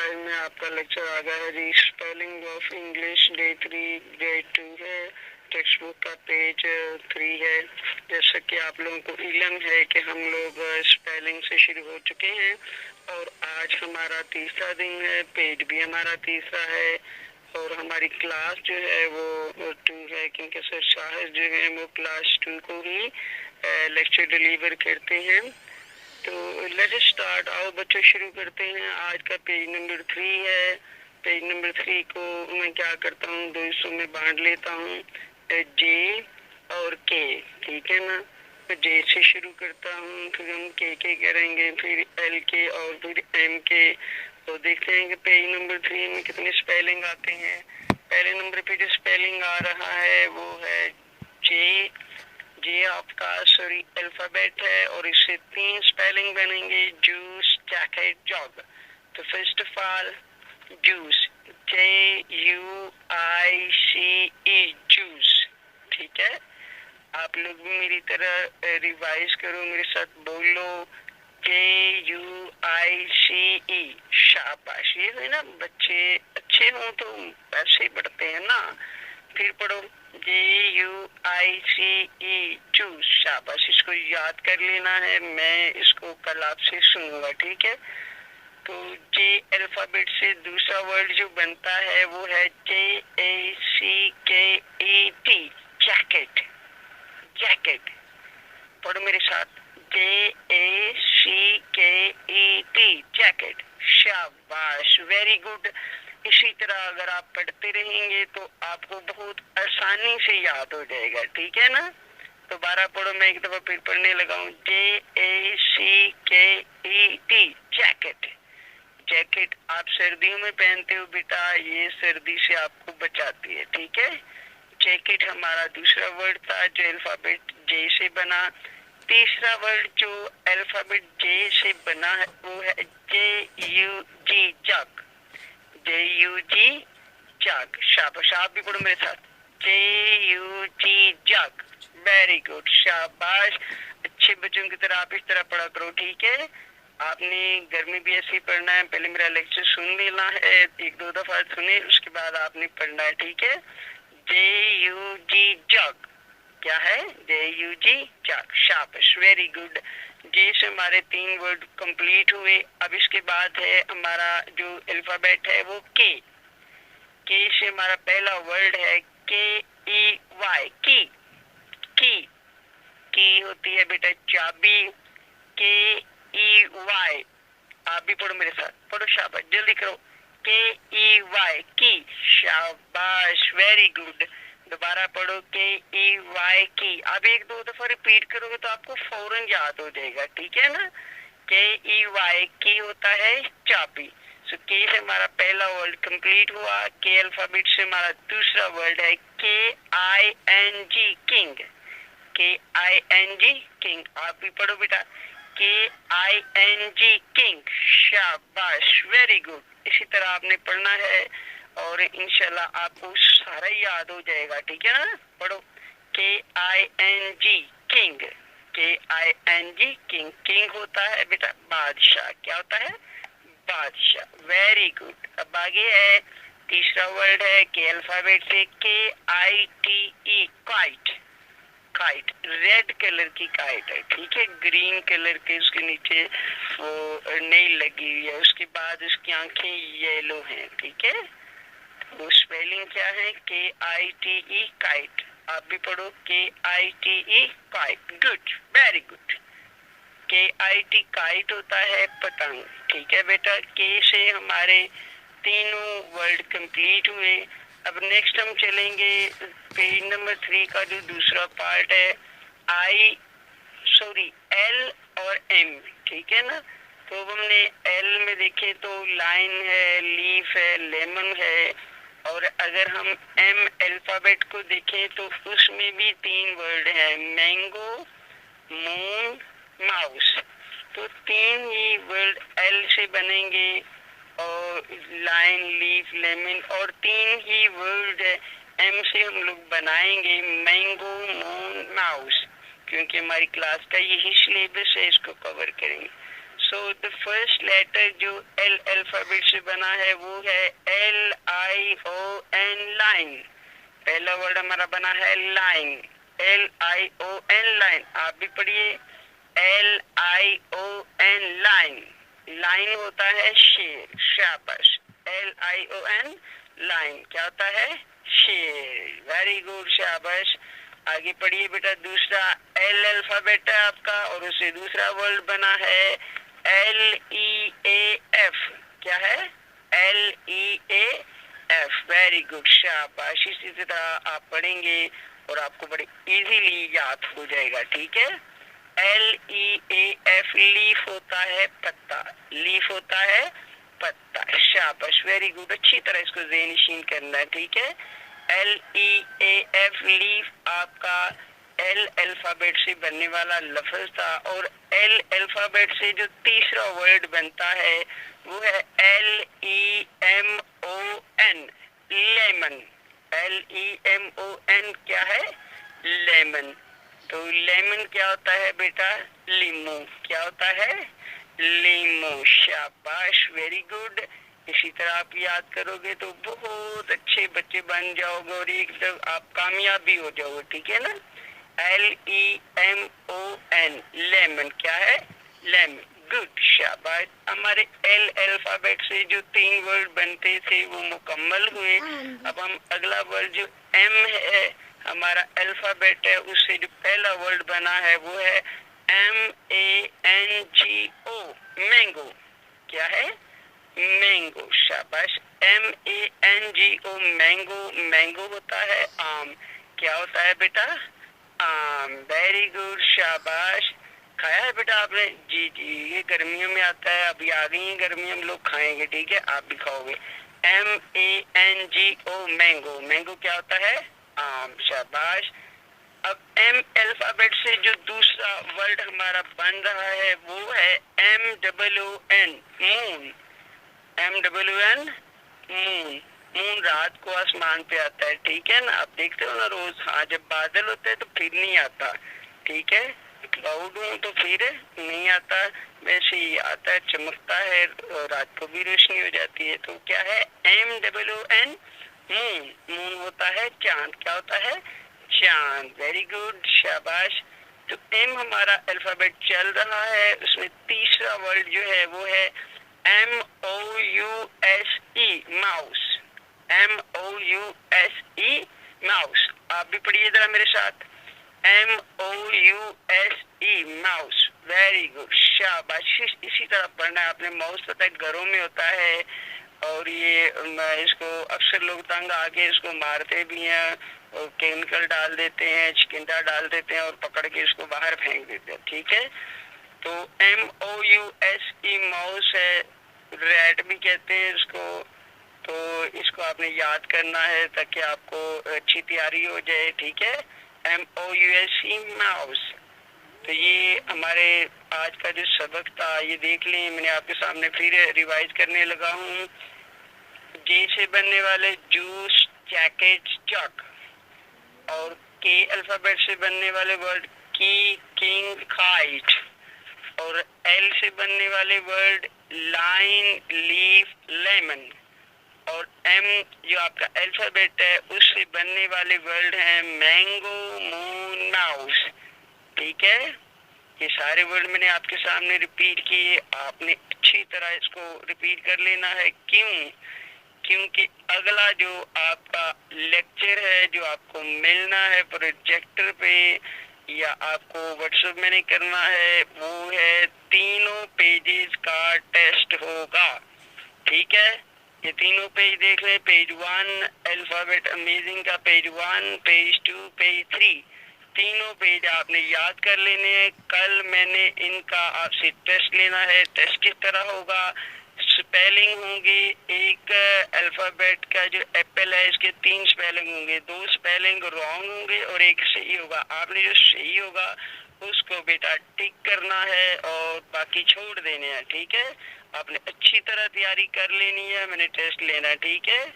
आज में आपका लेक्चर आ गया है जी। Spelling of English day 3 grade 2 है। टेक्स्ट बुक का पेज 3 है। जैसा कि आप लोगों को इलम है कि हम लोग स्पेलिंग से शुरू हो चुके हैं और आज हमारा तीसरा दिन है। पेज भी हमारा तीसरा है और हमारी क्लास जो है वो 2 है, क्योंकि सर शाहिद जो है वो क्लास 2 को ही लेक्चर डिलीवर करते हैं। तो लेट अस स्टार्ट। आओ बच्चों शुरू करते हैं। आज का पेज नंबर 3 है। पेज नंबर 3 को मैं क्या करता हूँ, दो हिस्सों में बांट लेता हूँ, जे और के। ठीक है ना। तो जे से शुरू करता हूँ, फिर हम के करेंगे, फिर एल के और फिर एम के। तो देखते हैं कि पेज नंबर 3 में कितने स्पेलिंग आते हैं। पहले नंबर पे जो स्पेलिंग आ रहा है वो है जे। जे आपका सॉरी अल्फाबेट है और इससे 3 स्पेलिंग बनेंगे, जूस, जैकेट, जॉग। तो first of all juice, JUICE, juice. ठीक है। आप लोग भी मेरी तरह रिवाइज करो, मेरे साथ बोलो JUICE। शाबाश। ये है ना, बच्चे अच्छे हों तो ऐसे ही पढ़ते हैं ना। फिर पढ़ो JUICE, जूस। शाबाश। इसको याद कर लेना है, मैं इसको कल आपसे सुनूंगा। ठीक है। तो जे अल्फाबेट से दूसरा वर्ड जो बनता है वो है JACKET, जैकेट। जैकेट पढ़ो मेरे साथ, JACKET, जैकेट। शाबाश, वेरी गुड। इसी तरह अगर आप पढ़ते रहेंगे तो आपको बहुत आसानी से याद हो जाएगा। ठीक है ना। दोबारा पढ़ो, मैं एक दफा फिर पढ़ने लगा हूँ, JACKET, जैकेट। जैकेट आप सर्दियों में पहनते हो बेटा, ये सर्दी से आपको बचाती है। ठीक है। जैकेट हमारा दूसरा वर्ड था जो अल्फाबेट जे से बना। तीसरा वर्ड जो अल्फाबेट जे से बना है वो है JUG, जग। JUG, जग। शाबाश। आप भी पढ़ो मेरे साथ, JUG, जग। वेरी गुड, शाबाश। अच्छे बच्चों की तरह आप इस तरह पढ़ा करो। ठीक है। आपने घर में भी ऐसे ही पढ़ना है। पहले मेरा लेक्चर सुन लेना है, एक दो दफा सुने, उसके बाद आपने पढ़ना है। ठीक है। JUG, जग। क्या है? JUG, जग। शाबाश, वेरी गुड। जे से हमारे 3 वर्ड कंप्लीट हुए। अब इसके बाद है हमारा जो अल्फाबेट है वो के। के से हमारा पहला वर्ड है KEY, की। की की होती है बेटा चाबी, KEY। आप भी पढ़ो मेरे साथ, पढ़ो। शाबाश, जल्दी करो, KEY, की। शाबाश, वेरी गुड। दोबारा पढ़ो, KEY, की। अब एक दो दफा रिपीट करोगे तो आपको फौरन याद हो जाएगा। ठीक है ना। KEY, की होता है चाबी। सो के से हमारा पहला वर्ड कंप्लीट हुआ। के अल्फाबेट से हमारा दूसरा वर्ड है KING, किंग। KING, king. आप भी पढ़ो बेटा, KING, किंग। शाबाश, वेरी गुड। इसी तरह आपने पढ़ना है और इंशाल्लाह आपको सारा याद हो जाएगा। ठीक है ना। पढ़ो, KING, king. KING, king. King होता है बेटा बादशाह। क्या होता है? बादशाह। Very good. अब आगे है तीसरा वर्ड है के अल्फाबेट से KITE, kite. Kite, red colour की काइट है। ठीक है। ग्रीन कलर के उसके नीचे वो नेल लगी हुई है, उसके बाद उसकी आंखें येलो हैं। ठीक है। वो स्पेलिंग क्या है? KITE, kite. आप भी पढ़ो, KITE, kite. Good, very good. KIT, kite होता है पतंग। ठीक है बेटा। के से हमारे तीनों वर्ड कंप्लीट हुए। अब नेक्स्ट हम चलेंगे पेज नंबर 3 का जो दूसरा पार्ट है, L और M। ठीक है ना। तो हमने L में देखे तो लाइन है, लीफ है, लेमन है। और अगर हम M अल्फाबेट को देखें तो उसमें भी 3 वर्ड है, मैंगो, मून, माउस। तो 3 ही वर्ड L से बनेंगे और लाइन, लीफ, लेमन, और 3 ही वर्ड M से हम लोग बनाएंगे, मैंगो, मून, माउस। क्योंकि हमारी क्लास का यही सिलेबस है, इसको कवर करेंगे। सो द फर्स्ट लेटर जो एल अल्फाबेट से बना है वो है LION, लाइन। पहला वर्ड हमारा बना है लाइन, LION, लाइन। आप भी पढ़िए LION, लाइन। लाइन होता है शेर, शाबाश। LION, लाइन क्या होता है? शेर। वेरी गुड, शाबाश। आगे पढ़िए बेटा। दूसरा एल अल्फाबेट है आपका और उससे दूसरा वर्ड बना है LEAF। क्या है? LEAF। वेरी गुड, शाबाश। इसी तरह आप पढ़ेंगे और आपको बड़े इजीली याद हो जाएगा, ठीक है। LEAF, लीफ होता है पत्ता, लीफ होता है पत्ता, शाबाश, वेरी गुड। अच्छी तरह इसको ज़ेनिशीन करना है, ठीक है। LEAF, लीफ आपका एल अल्फाबेट से बनने वाला लफ्ज था और एल अल्फाबेट से जो तीसरा वर्ड बनता है वो है LEMON, लेमन। LEMON क्या है? लेमन। तो लेमन क्या होता है बेटा? लीमू। क्या होता है? लीमू, शाबाश, वेरी गुड। इसी तरह आप याद करोगे तो बहुत अच्छे बच्चे बन जाओगे और एकदम आप कामयाब भी हो जाओगे, ठीक है ना। LEMON, lemon. क्या है? लेमन, गुड, शाबाश। हमारे एल अल्फाबेट से जो 3 वर्ड बनते थे वो मुकम्मल हुए। अब हम अगला वर्ड जो M है हमारा अल्फाबेट है, उससे जो पहला वर्ड बना है वो है MANGO, मैंगो। क्या है? मैंगो, शाबाश। MANGO, mango. मैंगो होता है आम। क्या होता है बेटा? आम, वेरी गुड, शाबाश। खाया है बेटा आपने? जी जी, ये गर्मियों में आता है, अभी आ गई है गर्मी, हम लोग खाएंगे, ठीक है, आप भी खाओगे। MANGO, mango. मैंगो क्या होता है? आम, शाबाश। अब M अल्फाबेट से जो दूसरा वर्ड हमारा बन रहा है वो है MOON, moon. MOON, moon. Moon रात को आसमान पे आता है, ठीक है ना। आप देखते हो ना रोज। हाँ, जब बादल होते हैं तो फिर नहीं आता, ठीक है। क्लाउड हो तो फिर नहीं आता, वैसे ही आता है, चमकता है, रात को भी रोशनी हो जाती है। तो क्या है? MOON, moon. मून होता है चांद। क्या होता है? चांद, वेरी गुड, शाबाश। तो M हमारा अल्फाबेट चल रहा है, उसमें तीसरा वर्ड जो है वो है MOUSE, माउस। MOUSE, mouse. आप भी पढ़िए जरा मेरे साथ। MOUSE, माउस, वेरी गुड, शाबाश। इसी तरह पढ़ना है आपने। माउस पता है घरों में होता है और ये इसको अक्सर लोग तंग आके इसको मारते भी हैं और केमिकल डाल देते हैं, चिकिंडा डाल देते हैं और पकड़ के इसको बाहर फेंक देते हैं, ठीक है। तो MOUSE, माउस है, रैट भी कहते हैं इसको। तो इसको आपने याद करना है ताकि आपको अच्छी तैयारी हो जाए, ठीक है। MOUSE, mouse. तो ये हमारे आज का जो सबक था ये देख लें, मैंने आपके सामने फिर रिवाइज करने लगा हूँ। J से बनने वाले जूस, जैकेट, चक। और K अल्फाबेट से बनने वाले वर्ड की, किंग, काइट। और L से बनने वाले वर्ड लाइन, लीफ, लेमन। और M जो आपका अल्फाबेट है उससे बनने वाले वर्ड हैं मैंगो, मून, माउस, ठीक है। ये सारे वर्ड मैंने आपके सामने रिपीट किए, आपने अच्छी तरह इसको रिपीट कर लेना है। क्यों? क्योंकि अगला जो आपका लेक्चर है जो आपको मिलना है प्रोजेक्टर पे या आपको व्हाट्सएप में नहीं करना है वो है 3 पेजेस का टेस्ट होगा, ठीक है। ये 3 पेज देख लें। पेज 1 अल्फाबेट अमेजिंग का पेज 1, पेज 2, पेज 3, 3 पेज आपने याद कर लेने हैं। कल मैंने इनका आपसे टेस्ट लेना है। टेस्ट किस तरह होगा? स्पेलिंग होंगे। एक अल्फाबेट का जो एप्पल है इसके 3 स्पेलिंग होंगे, 2 स्पेलिंग रॉन्ग होंगे और एक सही होगा। आपने जो सही होगा उसको बेटा टिक करना है और बाकी छोड़ देने हैं, ठीक है। आपने अच्छी तरह तैयारी कर लेनी है, मैंने टेस्ट लेना है, ठीक है।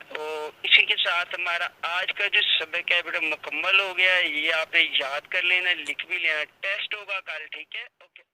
तो इसी के साथ हमारा आज का जो सबक है बेटा मुकम्मल हो गया। ये आपने याद कर लेना, लिख भी लेना। टेस्ट होगा कल, ठीक है। ओके।